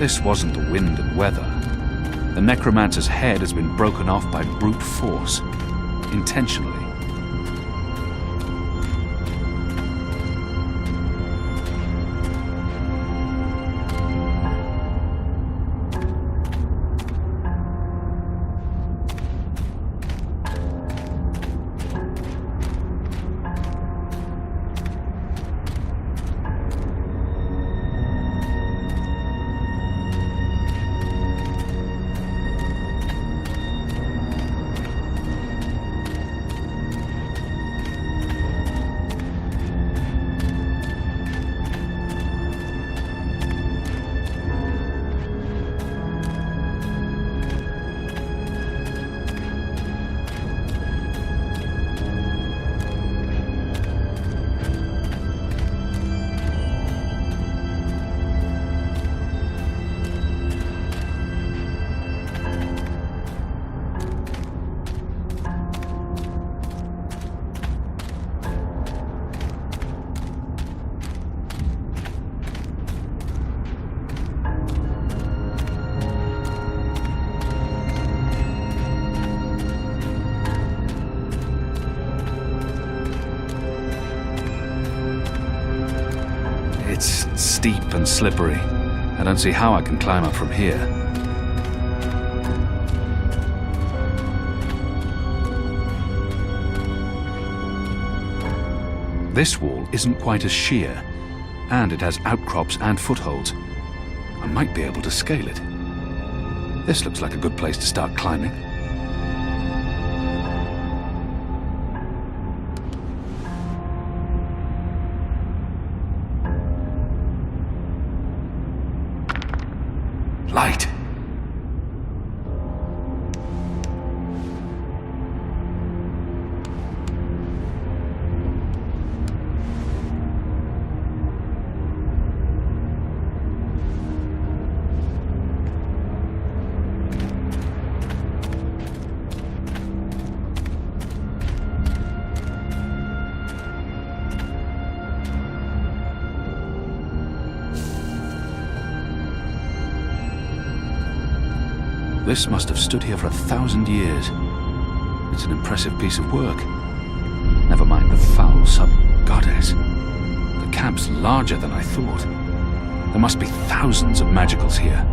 This wasn't the wind and weather. The necromancer's head has been broken off by brute force, intentionally. It's steep and slippery. I don't see how I can climb up from here. This wall isn't quite as sheer, and it has outcrops and footholds. I might be able to scale it. This looks like a good place to start climbing. Light. This must have stood here for 1,000 years. It's an impressive piece of work. Never mind the foul sub-goddess. The camp's larger than I thought. There must be thousands of magicals here.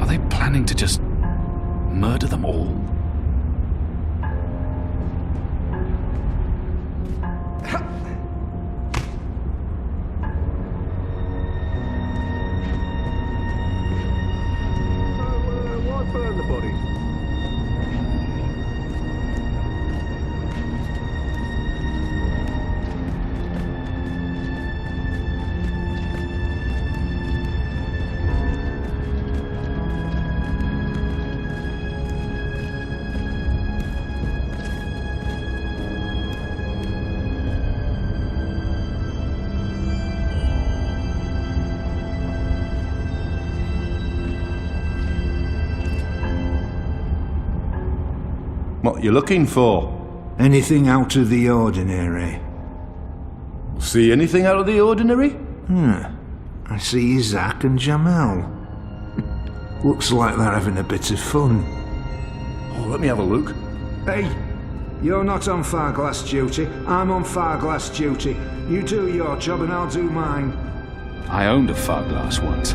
Are they planning to just murder them all? What you looking for? Anything out of the ordinary? See anything out of the ordinary? I see Isaac and Jamal. Looks like they're having a bit of fun. Oh, let me have a look. Hey, you're not on Farglass duty. I'm on Farglass duty. You do your job and I'll do mine. I owned a Farglass once.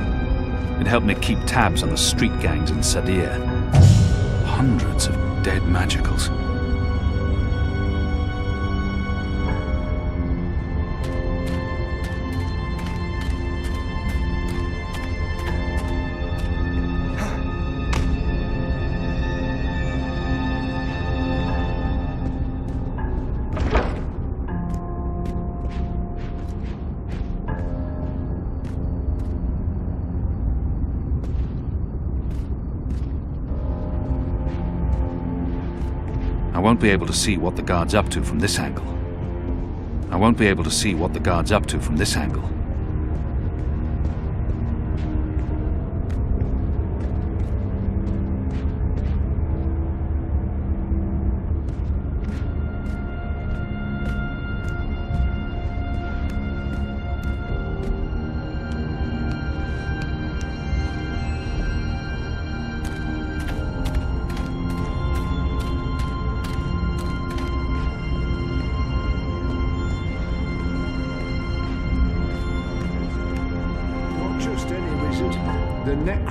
It helped me keep tabs on the street gangs in Sadir. Hundreds of dead magicals. I won't be able to see what the guard's up to from this angle. I won't be able to see what the guard's up to from this angle.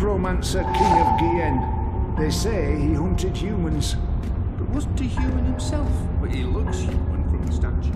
necromancer king of Gien. They say he hunted humans. But wasn't he human himself? But he looks human from the statues.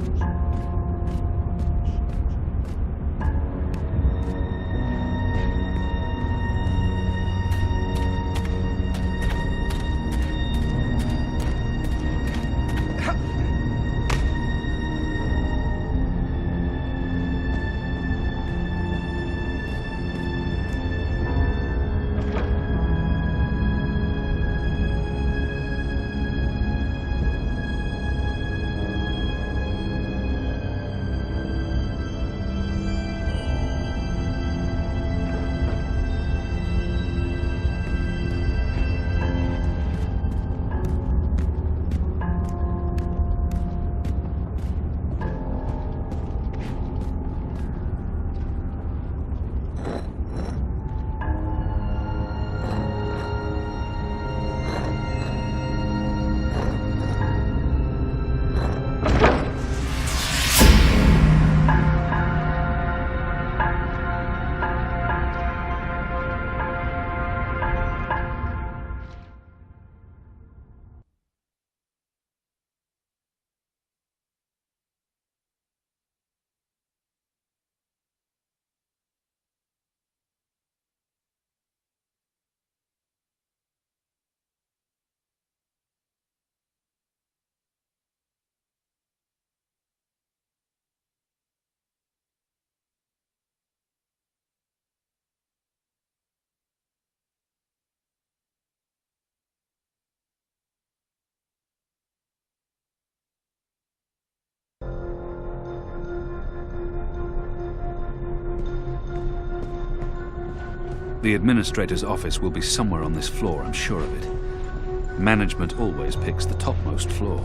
The administrator's office will be somewhere on this floor, I'm sure of it. Management always picks the topmost floor.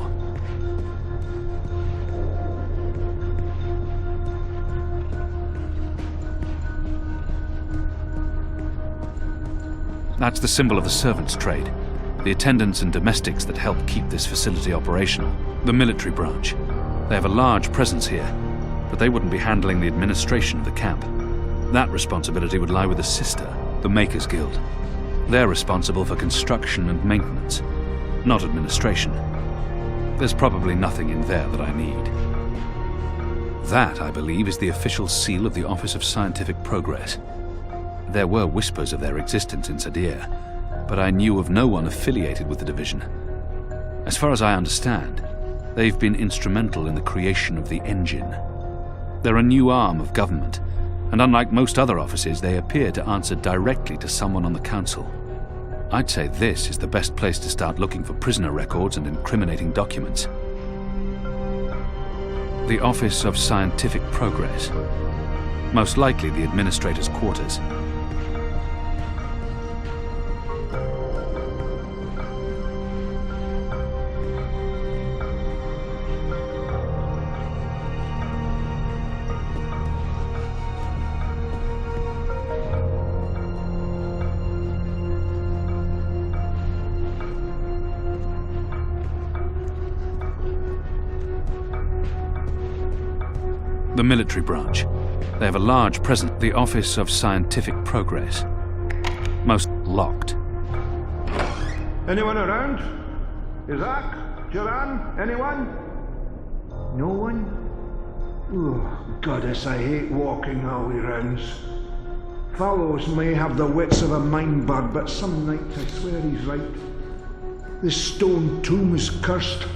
That's the symbol of the servants' trade. The attendants and domestics that help keep this facility operational. The military branch. They have a large presence here, but they wouldn't be handling the administration of the camp. That responsibility would lie with a sister, the Makers Guild. They're responsible for construction and maintenance, not administration. There's probably nothing in there that I need. That, I believe, is the official seal of the Office of Scientific Progress. There were whispers of their existence in Sadir, but I knew of no one affiliated with the division. As far as I understand, they've been instrumental in the creation of the engine. They're a new arm of government, and unlike most other offices, they appear to answer directly to someone on the council. I'd say this is the best place to start looking for prisoner records and incriminating documents. The Office of Scientific Progress. Most likely the administrator's quarters. The military branch. They have a large presence. The Office of Scientific Progress. Most locked. Anyone around? Isaac? Joran? Anyone? No one? Oh, goddess, I hate walking all the rounds. Fellows may have the wits of a mind bug, but some night I swear he's right. This stone tomb is cursed.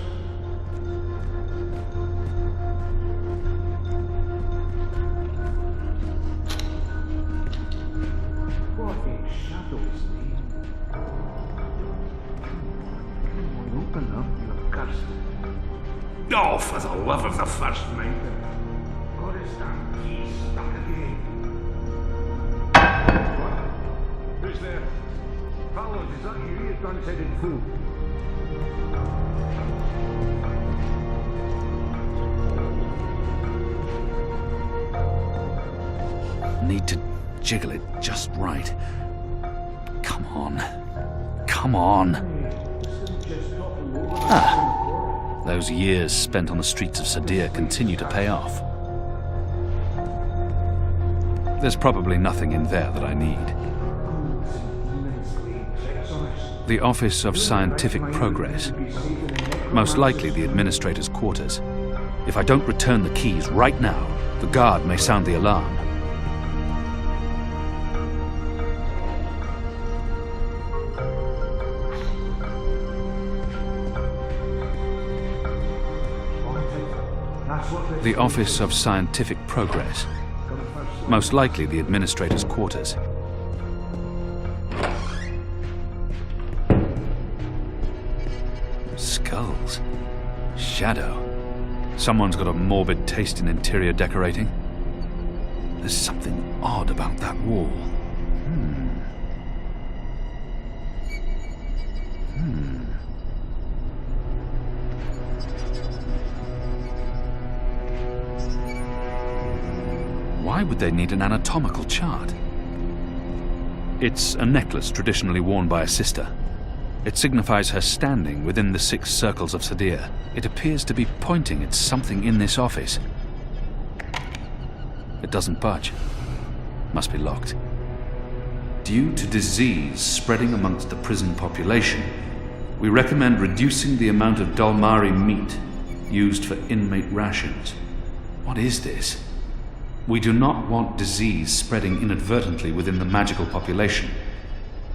Oh, for the love of the first mate. Goddess damn keys stuck again. What? Who's there? Fellows, is that you? You done-headed fool. Need to jiggle it just right. Come on. Come on. Those years spent on the streets of Sadir continue to pay off. There's probably nothing in there that I need. The Office of Scientific Progress. Most likely the administrator's quarters. If I don't return the keys right now, the guard may sound the alarm. The Office of Scientific Progress. Most likely the administrator's quarters. Skulls. Shadow. Someone's got a morbid taste in interior decorating. There's something odd about that wall. Why would they need an anatomical chart? It's a necklace traditionally worn by a sister. It signifies her standing within the 6 circles of Sadir. It appears to be pointing at something in this office. It doesn't budge. Must be locked. Due to disease spreading amongst the prison population, we recommend reducing the amount of Dalmari meat used for inmate rations. What is this? We do not want disease spreading inadvertently within the magical population,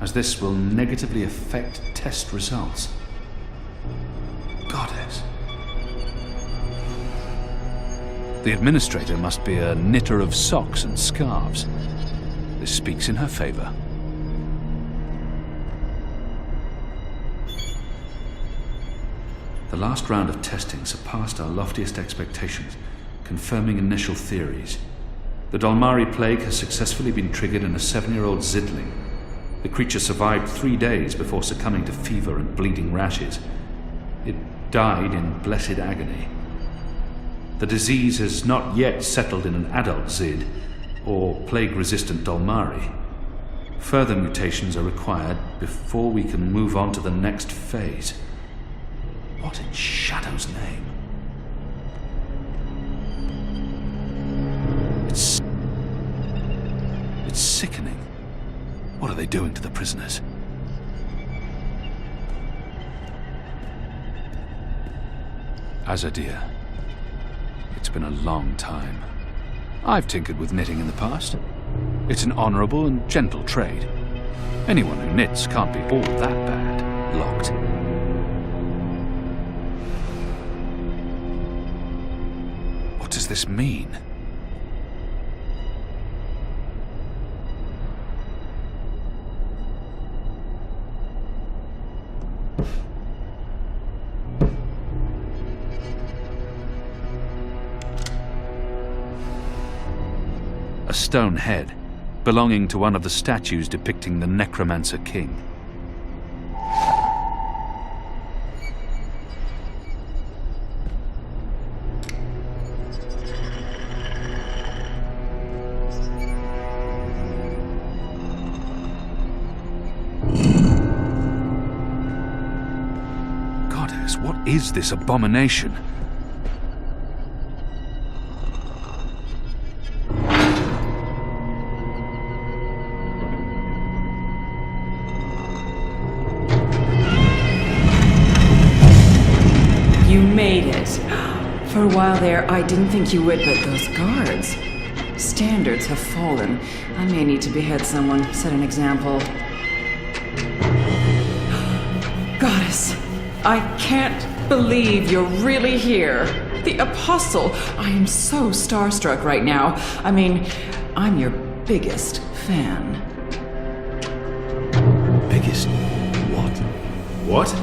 as this will negatively affect test results. Goddess. The administrator must be a knitter of socks and scarves. This speaks in her favor. The last round of testing surpassed our loftiest expectations, confirming initial theories. The Dalmari plague has successfully been triggered in a 7-year-old Zidling. The creature survived 3 days before succumbing to fever and bleeding rashes. It died in blessed agony. The disease has not yet settled in an adult Zid, or plague-resistant Dalmari. Further mutations are required before we can move on to the next phase. What in Shadow's name? It's sickening. What are they doing to the prisoners? Azadir. It's been a long time. I've tinkered with knitting in the past. It's an honorable and gentle trade. Anyone who knits can't be all that bad. Locked. What does this mean? A stone head, belonging to one of the statues depicting the Necromancer King. Goddess, what is this abomination? For a while there, I didn't think you would, but those guards. Standards have fallen. I may need to behead someone, set an example. Goddess, I can't believe you're really here. The Apostle. I am so starstruck right now. I mean, I'm your biggest fan. Biggest what? What?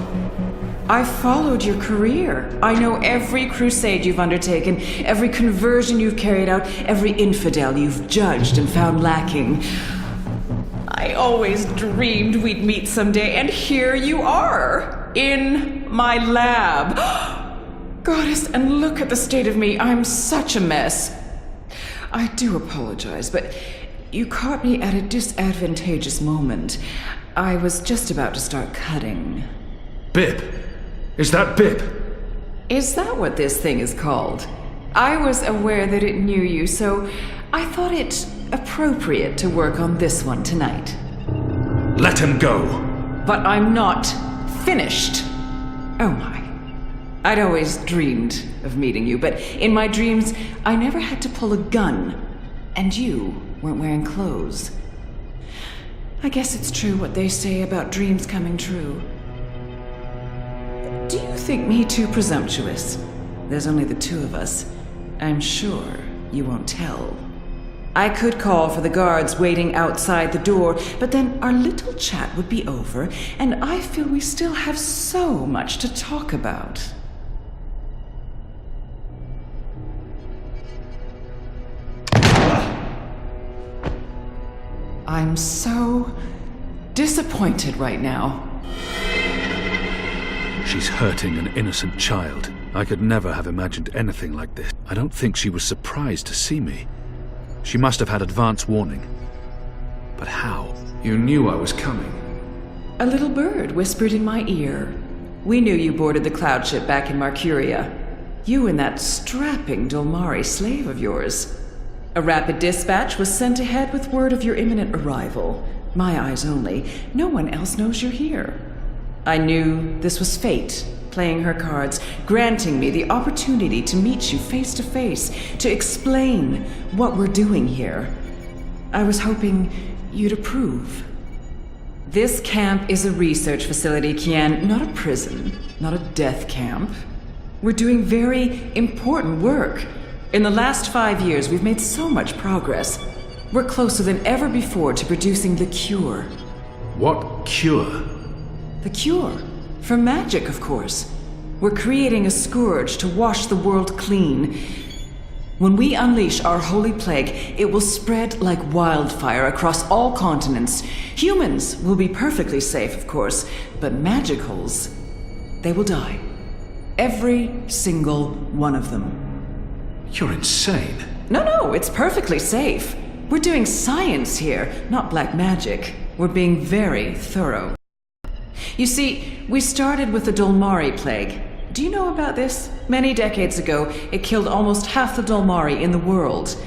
I've followed your career. I know every crusade you've undertaken, every conversion you've carried out, every infidel you've judged and found lacking. I always dreamed we'd meet someday, and here you are, in my lab. Goddess, and look at the state of me. I'm such a mess. I do apologize, but you caught me at a disadvantageous moment. I was just about to start cutting. Bib! Is that Bib? Is that what this thing is called? I was aware that it knew you, so I thought it appropriate to work on this one tonight. Let him go! but I'm not finished. Oh my. I'd always dreamed of meeting you, but in my dreams, I never had to pull a gun. And you weren't wearing clothes. I guess it's true what they say about dreams coming true. Do you think me too presumptuous? There's only the two of us. I'm sure you won't tell. I could call for the guards waiting outside the door, but then our little chat would be over, and I feel we still have so much to talk about. I'm so disappointed right now. She's hurting an innocent child. I could never have imagined anything like this. I don't think she was surprised to see me. She must have had advance warning. But how? You knew I was coming. A little bird whispered in my ear. We knew you boarded the cloud ship back in Marcuria. You and that strapping Dolmari slave of yours. A rapid dispatch was sent ahead with word of your imminent arrival. My eyes only. No one else knows you're here. I knew this was fate, playing her cards, granting me the opportunity to meet you face to face, to explain what we're doing here. I was hoping you'd approve. This camp is a research facility, Kian, not a prison, not a death camp. We're doing very important work. In the last 5 years, we've made so much progress. We're closer than ever before to producing the cure. What cure? The cure. For magic, of course. We're creating a scourge to wash the world clean. When we unleash our holy plague, it will spread like wildfire across all continents. Humans will be perfectly safe, of course, but magicals, they will die. Every single one of them. You're insane. No, it's perfectly safe. We're doing science here, not black magic. We're being very thorough. You see, we started with the Dolmari plague. Do you know about this? Many decades ago, it killed almost half the Dolmari in the world.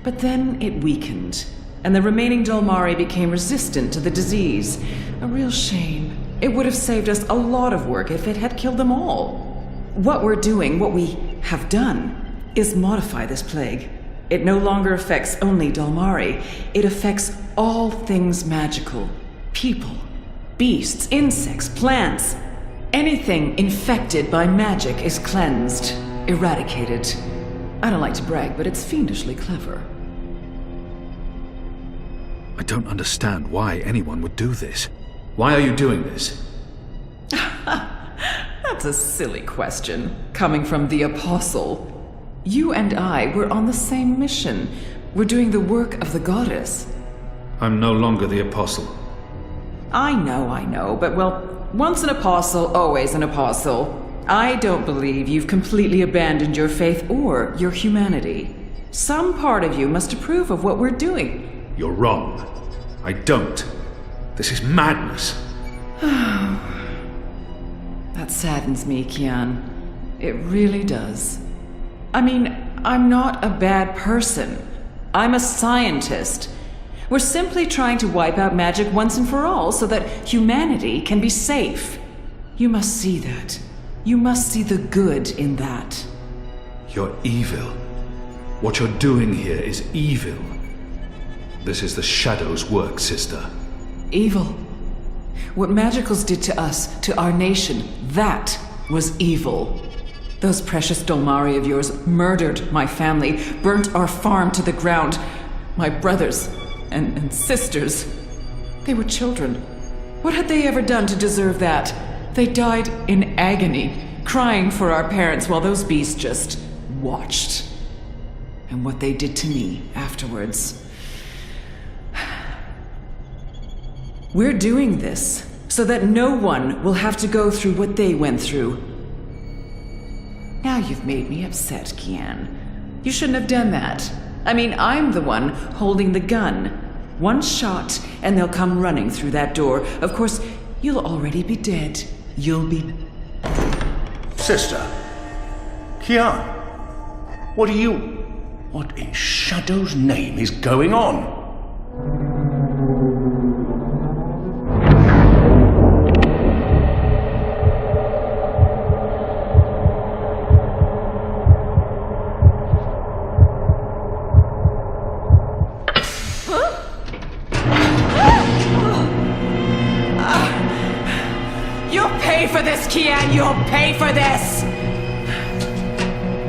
But then it weakened, and the remaining Dolmari became resistant to the disease. A real shame. It would have saved us a lot of work if it had killed them all. What we're doing, what we have done, is modify this plague. It no longer affects only Dolmari. It affects all things magical. People, beasts, insects, plants. Anything infected by magic is cleansed, eradicated. I don't like to brag, but it's fiendishly clever. I don't understand why anyone would do this. Why are you doing this? That's a silly question, coming from the Apostle. You and I were on the same mission. We're doing the work of the goddess. I'm no longer the Apostle. I know, but well, once an apostle, always an apostle. I don't believe you've completely abandoned your faith or your humanity. Some part of you must approve of what we're doing. You're wrong. I don't. This is madness. That saddens me, Kian. It really does. I mean, I'm not a bad person. I'm a scientist. We're simply trying to wipe out magic once and for all so that humanity can be safe. You must see that. You must see the good in that. You're evil. What you're doing here is evil. This is the Shadow's work, sister. Evil. What magicals did to us, to our nation, that was evil. Those precious Dolmari of yours murdered my family, burnt our farm to the ground. My brothers and sisters. They were children. What had they ever done to deserve that? They died in agony, crying for our parents while those beasts just watched. And what they did to me afterwards. We're doing this so that no one will have to go through what they went through. Now you've made me upset, Kian. You shouldn't have done that. I mean, I'm the one holding the gun. One shot, and they'll come running through that door. Of course, you'll already be dead. You'll be... Sister. Kian. What in Shadow's name is going on? pay for this, Kian! You'll pay for this!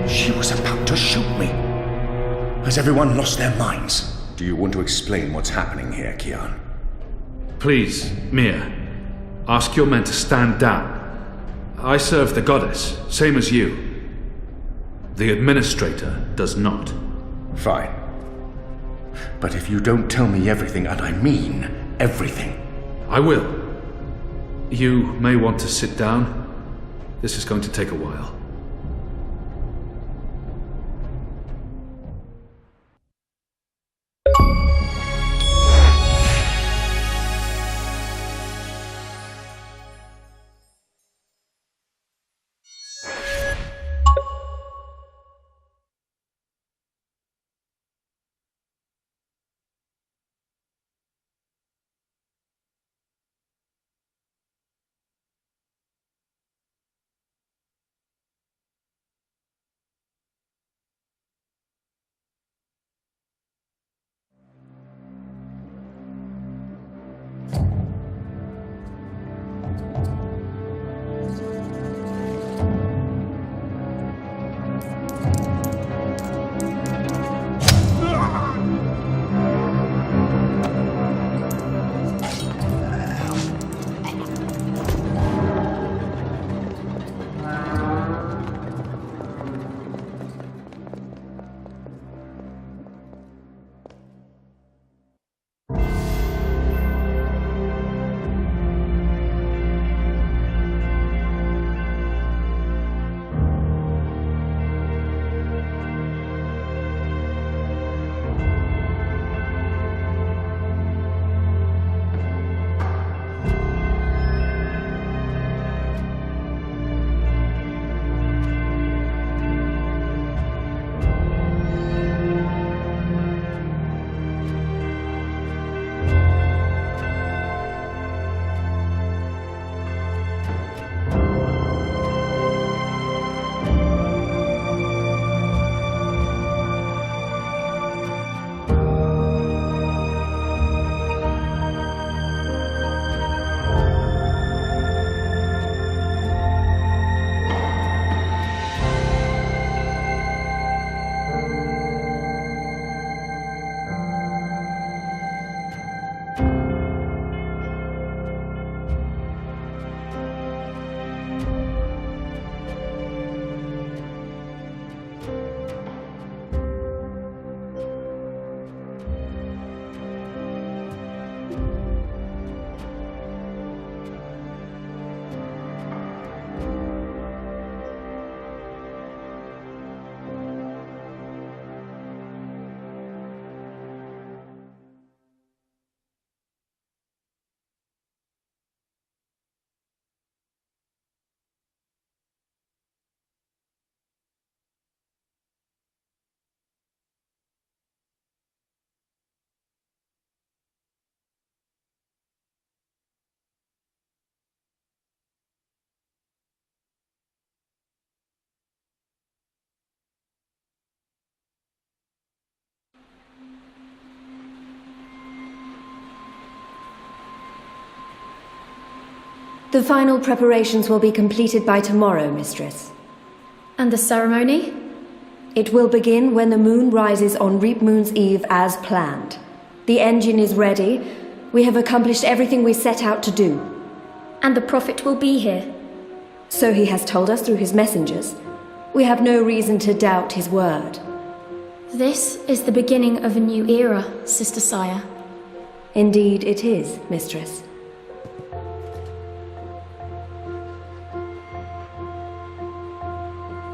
She was about to shoot me. Has everyone lost their minds? Do you want to explain what's happening here, Kian? Please, Mia, ask your men to stand down. I serve the goddess, same as you. The administrator does not. Fine. But if you don't tell me everything, and I mean everything... I will. You may want to sit down. This is going to take a while. The final preparations will be completed by tomorrow, Mistress. And the ceremony? It will begin when the moon rises on Reap Moon's Eve as planned. The engine is ready. We have accomplished everything we set out to do. And the Prophet will be here. So he has told us through his messengers. We have no reason to doubt his word. This is the beginning of a new era, Sister Saya. Indeed it is, Mistress.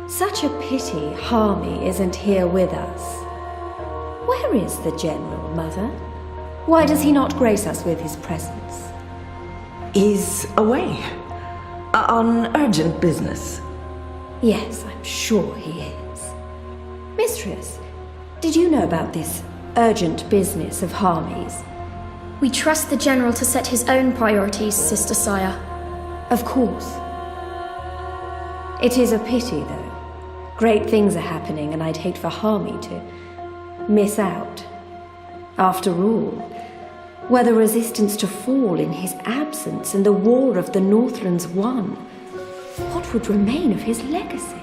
Such a pity Harmy isn't here with us. Where is the General, Mother? Why does he not grace us with his presence? He's away. On urgent business. Yes, I'm sure he is. Mistress, did you know about this urgent business of Harmy's? We trust the General to set his own priorities, Sister Saya. Of course. It is a pity, though. Great things are happening, and I'd hate for Harmy to miss out. After all, Were the resistance to fall in his absence and the war of the Northlands won, what would remain of his legacy?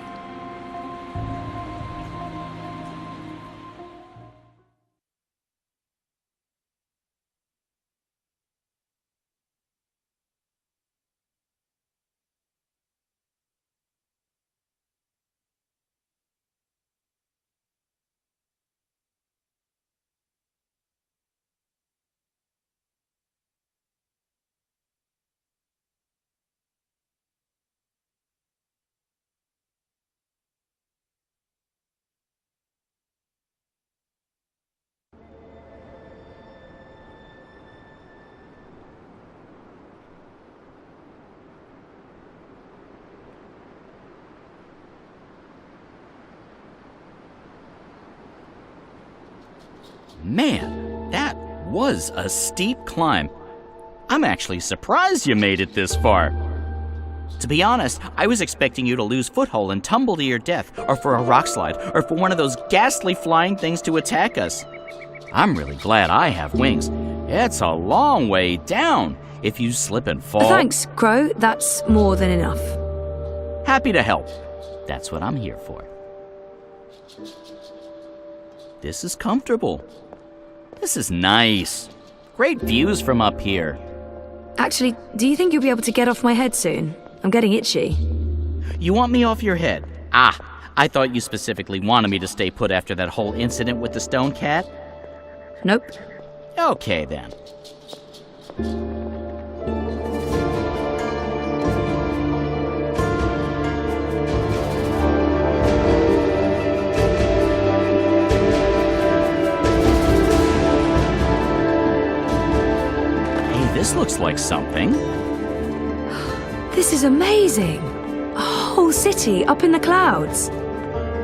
Man, that was a steep climb. I'm actually surprised you made it this far. To be honest, I was expecting you to lose foothold and tumble to your death, or for a rock slide, or for one of those ghastly flying things to attack us. I'm really glad I have wings. It's a long way down. If you slip and fall... Thanks, Crow. That's more than enough. Happy to help. That's what I'm here for. This is comfortable. This is nice. Great views from up here. Actually, do you think you'll be able to get off my head soon? I'm getting itchy. You want me off your head? Ah, I thought you specifically wanted me to stay put after that whole incident with the stone cat. Nope. Okay, then. This looks like something. This is amazing! A whole city up in the clouds.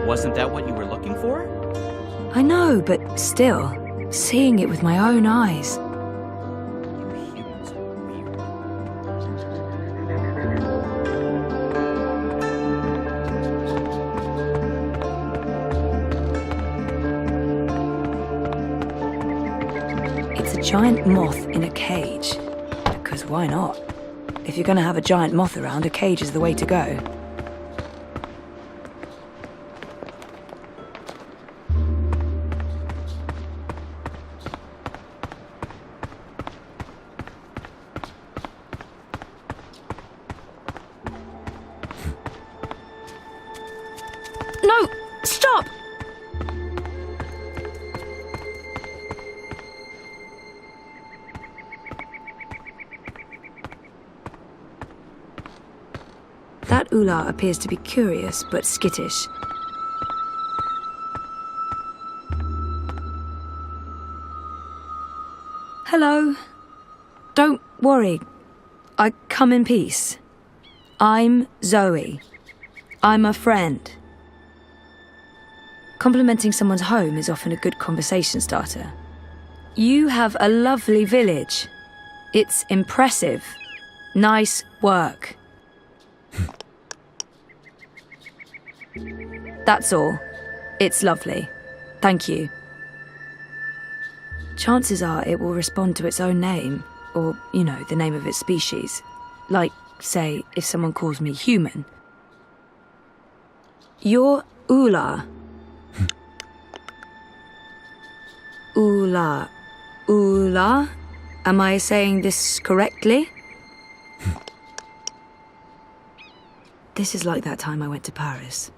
Wasn't that what you were looking for? I know, but still, seeing it with my own eyes. Humans are weird. It's a giant moth in a cage. Because why not? If you're going to have a giant moth around, a cage is the way to go. No! Stop! That Ula appears to be curious but skittish. Hello. Don't worry. I come in peace. I'm Zoe. I'm a friend. Complimenting someone's home is often a good conversation starter. You have a lovely village. It's impressive. Nice work. That's all. It's lovely. Thank you. Chances are it will respond to its own name, or, you know, the name of its species. Like, say, if someone calls me human. You're Ula. Ula. Ula? Am I saying this correctly? This is like that time I went to Paris.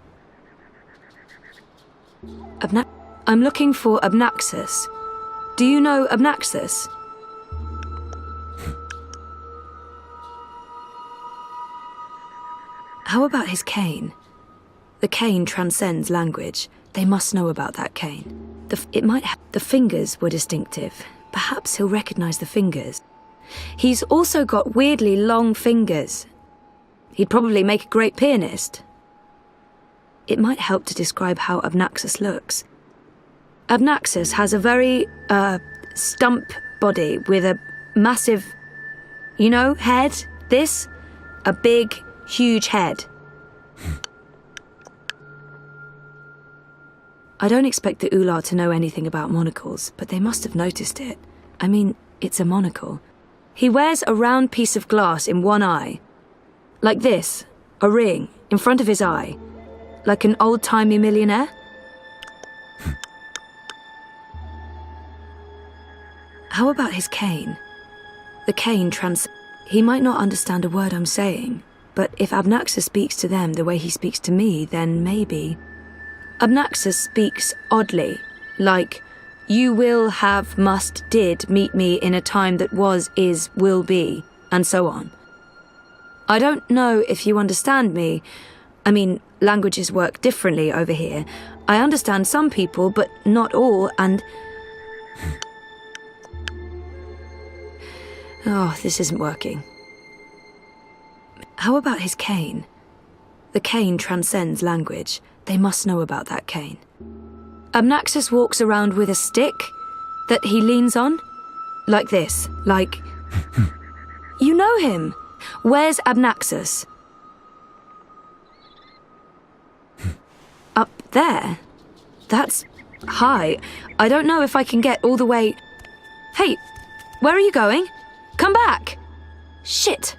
I'm looking for Abnaxus. Do you know Abnaxus? How about his cane? The cane transcends language. They must know about that cane. The fingers were distinctive. Perhaps he'll recognize the fingers. He's also got weirdly long fingers. He'd probably make a great pianist. It might help to describe how Abnaxus looks. Abnaxus has a very, stump body with a massive, you know, head, this? A big, huge head. I don't expect the Ular to know anything about monocles, but they must have noticed it. I mean, It's a monocle. He wears a round piece of glass in one eye. Like this, a ring, in front of his eye. Like an old-timey millionaire. How about his cane? The cane He might not understand a word I'm saying, but if Abnaxus speaks to them the way he speaks to me, then maybe. Abnaxus speaks oddly, like, you will, have, must, did meet me in a time that was, is, will be, and so on. I don't know if you understand me. I mean, languages work differently over here. I understand some people, but not all, and... Oh, this isn't working. How about his cane? The cane transcends language. They must know about that cane. Abnaxus walks around with a stick that he leans on. Like this, like... You know him. Where's Abnaxus? Up there? That's high. I don't know if I can get all the way... Hey, where are you going? Come back! Shit!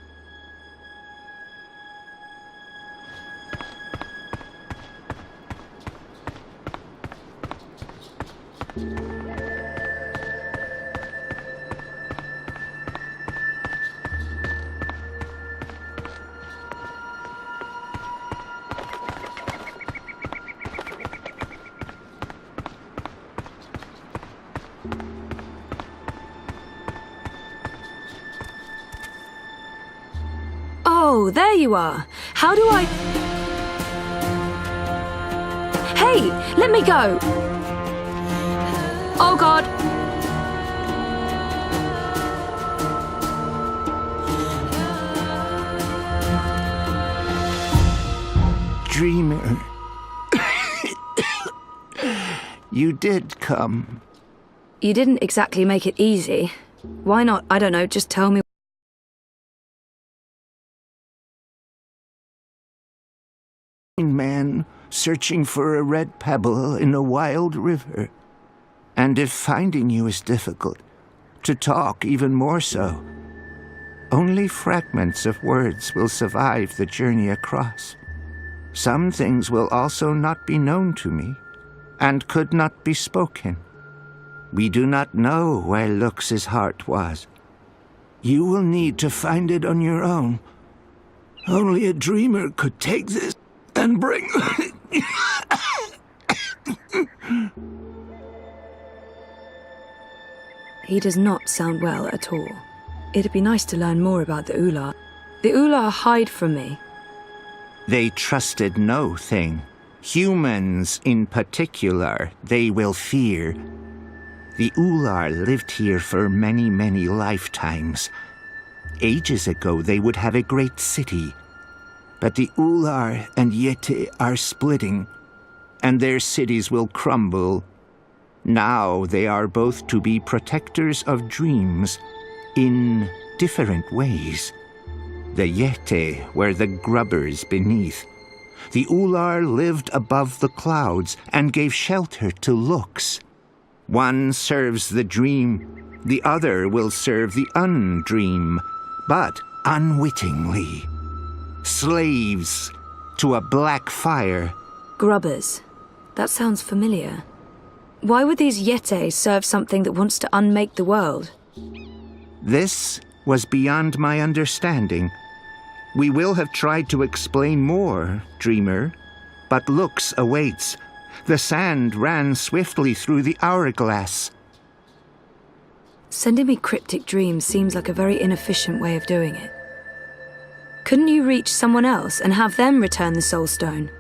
Oh, there you are. How do I... Hey, let me go! Oh, God! Dreamer. You did come. You didn't exactly make it easy. Why not, I don't know, just tell me... Man searching for a red pebble in a wild river. And if finding you is difficult, to talk even more so. Only fragments of words will survive the journey across. Some things will also not be known to me, and could not be spoken. We do not know where Lux's heart was. You will need to find it on your own. Only a dreamer could take this and bring... He does not sound well at all. It'd be nice to learn more about the Ular. The Ular hide from me. They trusted no thing. Humans in particular, they will fear. The Ular lived here for many, many lifetimes. Ages ago, they would have a great city. But the Ular and Yeti are splitting, and their cities will crumble. Now they are both to be protectors of dreams in different ways. The Yeti were the grubbers beneath. The Ular lived above the clouds and gave shelter to Lux. One serves the dream, the other will serve the undream, but unwittingly. Slaves to a black fire. Grubbers. That sounds familiar. Why would these Yeti serve something that wants to unmake the world? This was beyond my understanding. We will have tried to explain more, Dreamer, but Lux awaits. The sand ran swiftly through the hourglass. Sending me cryptic dreams seems like a very inefficient way of doing it. Couldn't you reach someone else and have them return the Soul Stone?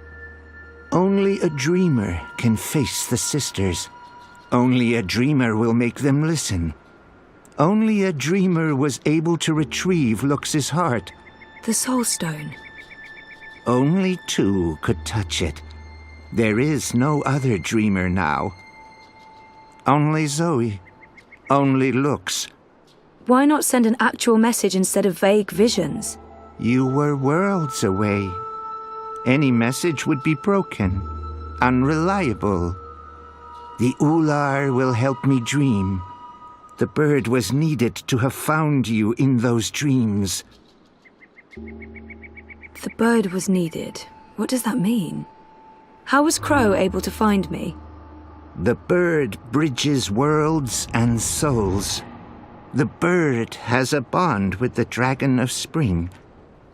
Only a dreamer can face the sisters. Only a dreamer will make them listen. Only a dreamer was able to retrieve Lux's heart. The Soul Stone. Only two could touch it. There is no other dreamer now. Only Zoe. Only Lux. Why not send an actual message instead of vague visions? You were worlds away. Any message would be broken, unreliable. The Ular will help me dream. The bird was needed to have found you in those dreams. The bird was needed. What does that mean? How was Crow able to find me? The bird bridges worlds and souls. The bird has a bond with the dragon of spring.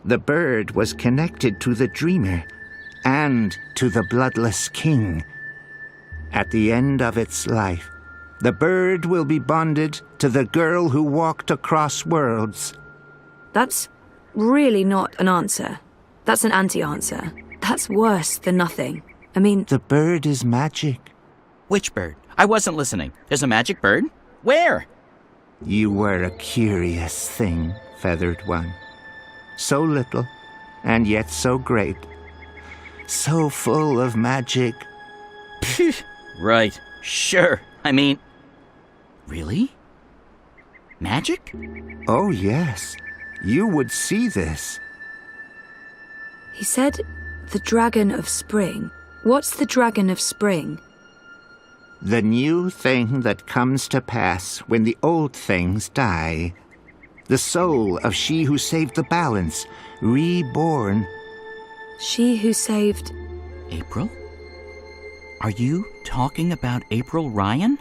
The bird was connected to the dreamer and to the bloodless king. At the end of its life, the bird will be bonded to the girl who walked across worlds. That's really not an answer. That's an anti-answer. That's worse than nothing. I mean... The bird is magic. Which bird? I wasn't listening. There's a magic bird? Where? You were a curious thing, Feathered One. So little, and yet so great. So full of magic. Right. Sure. I mean... Really? Magic? Oh, yes. You would see this. He said the Dragon of Spring. What's the Dragon of Spring? The new thing that comes to pass when the old things die. The soul of she who saved the balance, reborn. She who saved... April? Are you talking about April Ryan?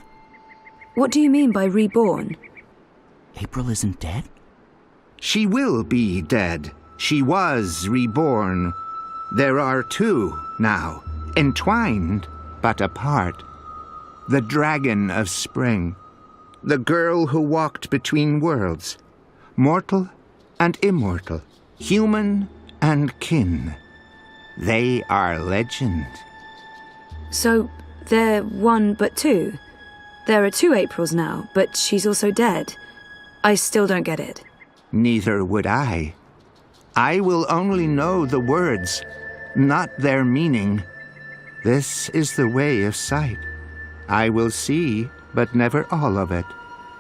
What do you mean by reborn? April isn't dead? She will be dead. She was reborn. There are two now, entwined but apart. The Dragon of Spring. The girl who walked between worlds. Mortal and immortal. Human and kin. They are legend. So, they're one but two? There are two Aprils now, but she's also dead. I still don't get it. Neither would I. I will only know the words, not their meaning. This is the way of sight. I will see, but never all of it.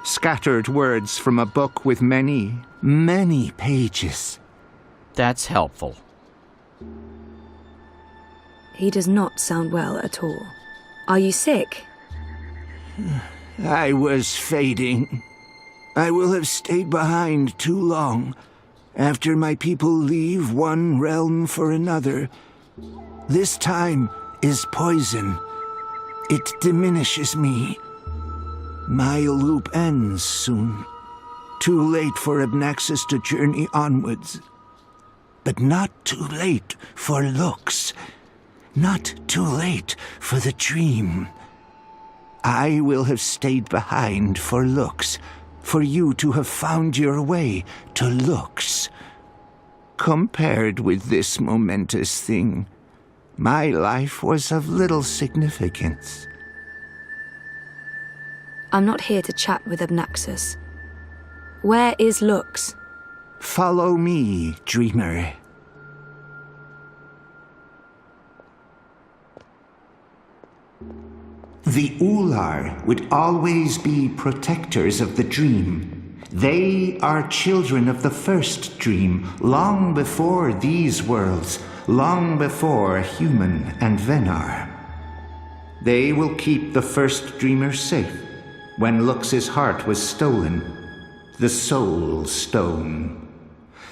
Scattered words from a book with many, many pages. That's helpful. He does not sound well at all. Are you sick? I was fading. I will have stayed behind too long. After my people leave one realm for another, this time is poison. It diminishes me. My loop ends soon. Too late for Abnaxis to journey onwards. But not too late for looks. Not too late for the dream. I will have stayed behind for looks, for you to have found your way to looks. Compared with this momentous thing, my life was of little significance. I'm not here to chat with Abnaxis. Where is Lux? Follow me, dreamer. The Ular would always be protectors of the dream. They are children of the first dream, long before these worlds, long before Human and Venar. They will keep the first dreamer safe when Lux's heart was stolen, the Soul Stone.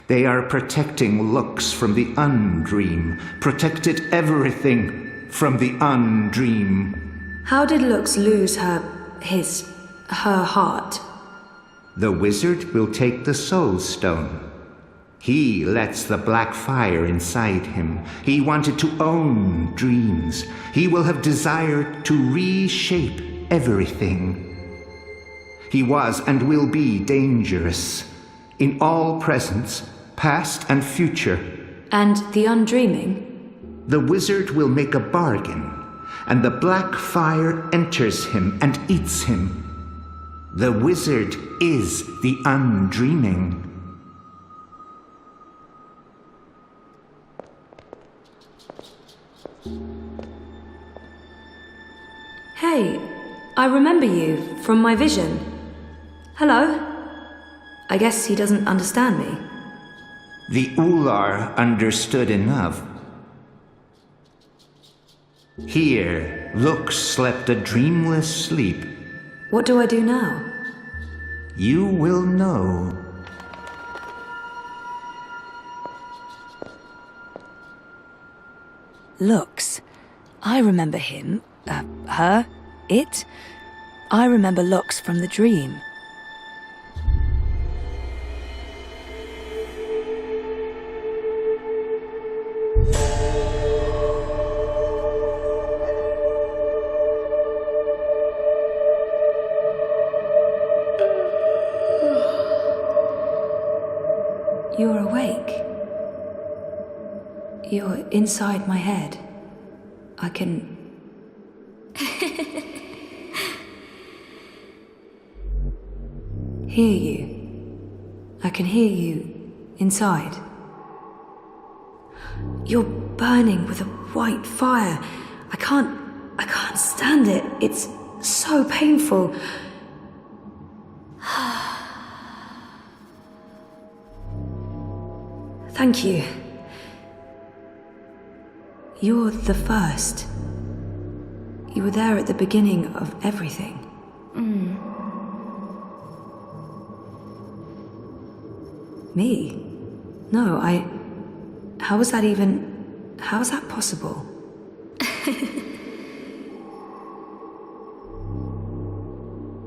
They are protecting Lux from the Undream, protected everything from the Undream. How did Lux lose her heart? The wizard will take the Soul Stone. He lets the black fire inside him. He wanted to own dreams. He will have desired to reshape everything. He was and will be dangerous in all presence, past and future. And the undreaming? The wizard will make a bargain, and the black fire enters him and eats him. The wizard is the undreaming. Hey, I remember you from my vision. Hello? I guess he doesn't understand me. The Ular understood enough. Here, Lux slept a dreamless sleep. What do I do now? you will know. Lux. I remember him. Her. It. I remember Lux from the dream. You're awake. You're inside my head. I can... hear you. I can hear you inside. You're burning with a white fire. I can't stand it. It's so painful. Thank you. You're the first. You were there at the beginning of everything. Me? No, how was that possible?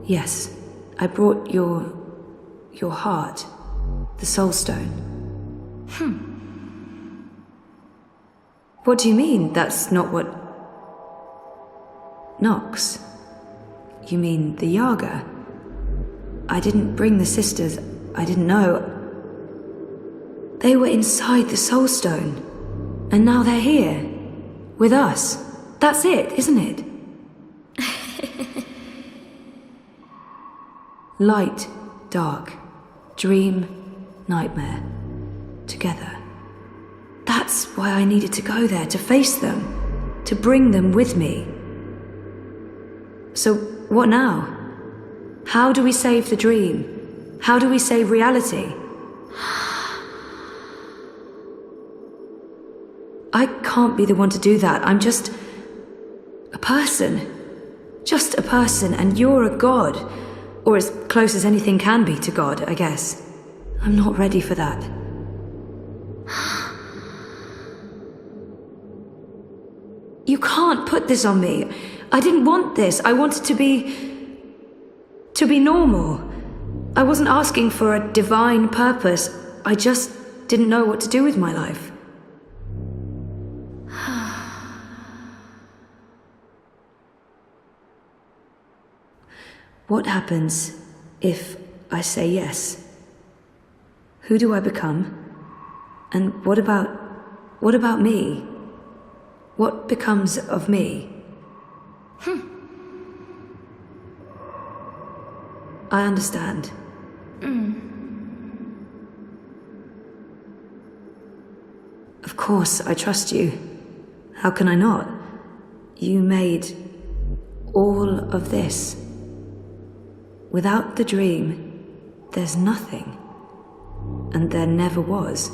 Yes, I brought your heart, the soul stone. What do you mean, that's not what... Nox? You mean the Yaga? I didn't bring the sisters. I didn't know. They were inside the soul stone. And now they're here. With us. That's it, isn't it? Light, dark, dream, nightmare. Together. That's why I needed to go there, to face them, to bring them with me. So, what now? How do we save the dream? How do we save reality? I can't be the one to do that. I'm just a person. Just a person, and you're a god. Or as close as anything can be to God, I guess. I'm not ready for that. You can't put this on me. I didn't want this. I wanted to be normal. I wasn't asking for a divine purpose. I just didn't know what to do with my life. What happens if I say yes? Who do I become? And what about me? What becomes of me? I understand. Of course, I trust you. How can I not? You made all of this. Without the dream, there's nothing. And there never was.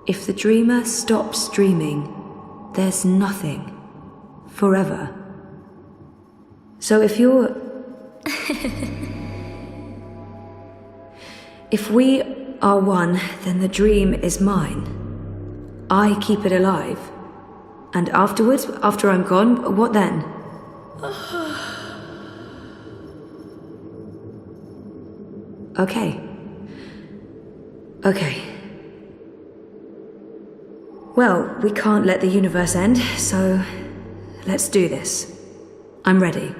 If the dreamer stops dreaming, there's nothing. Forever. So if you're... If we are one, then the dream is mine. I keep it alive. And afterwards, after I'm gone, what then? Okay. Okay. Well, we can't let the universe end, so let's do this. I'm ready.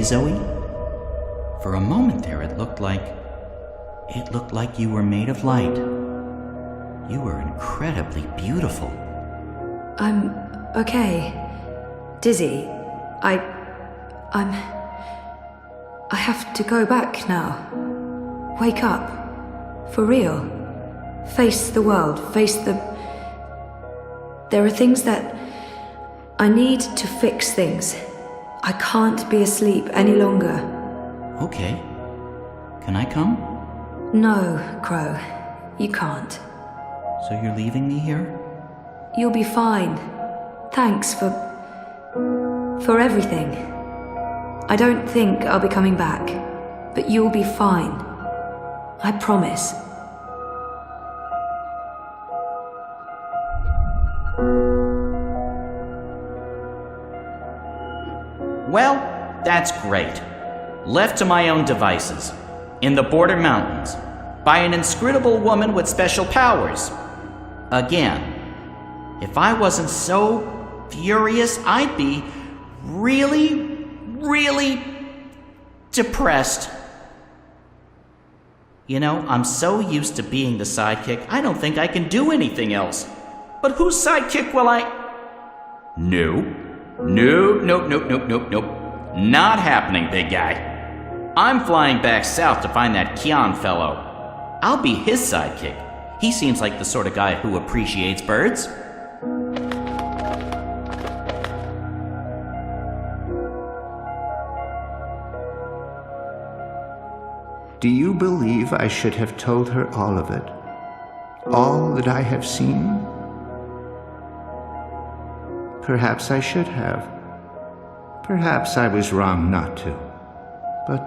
Zoe? For a moment there, it looked like you were made of light. You were incredibly beautiful. I'm okay. Dizzy. I have to go back now. Wake up. For real. Face the world, face the... There are things that... I need to fix things. I can't be asleep any longer. Okay. Can I come? No, Crow. You can't. So you're leaving me here? You'll be fine. Thanks for everything. I don't think I'll be coming back, but you'll be fine. I promise. Well, that's great. Left to my own devices, in the Border Mountains, by an inscrutable woman with special powers. Again, if I wasn't so furious, I'd be really, really depressed. You know, I'm so used to being the sidekick, I don't think I can do anything else. But whose sidekick will I... Nope. Not happening, big guy. I'm flying back south to find that Kian fellow. I'll be his sidekick. He seems like the sort of guy who appreciates birds. Do you believe I should have told her all of it? All that I have seen? Perhaps I should have. Perhaps I was wrong not to. But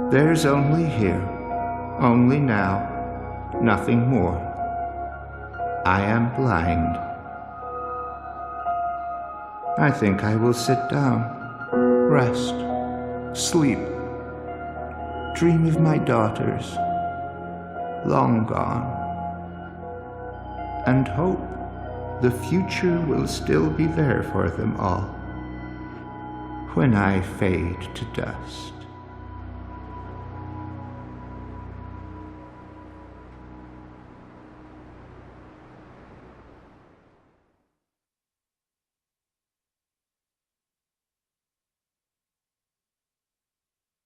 there's only here, only now, nothing more. I am blind. I think I will sit down, rest, sleep, dream of my daughters, long gone, and hope the future will still be there for them all when I fade to dust.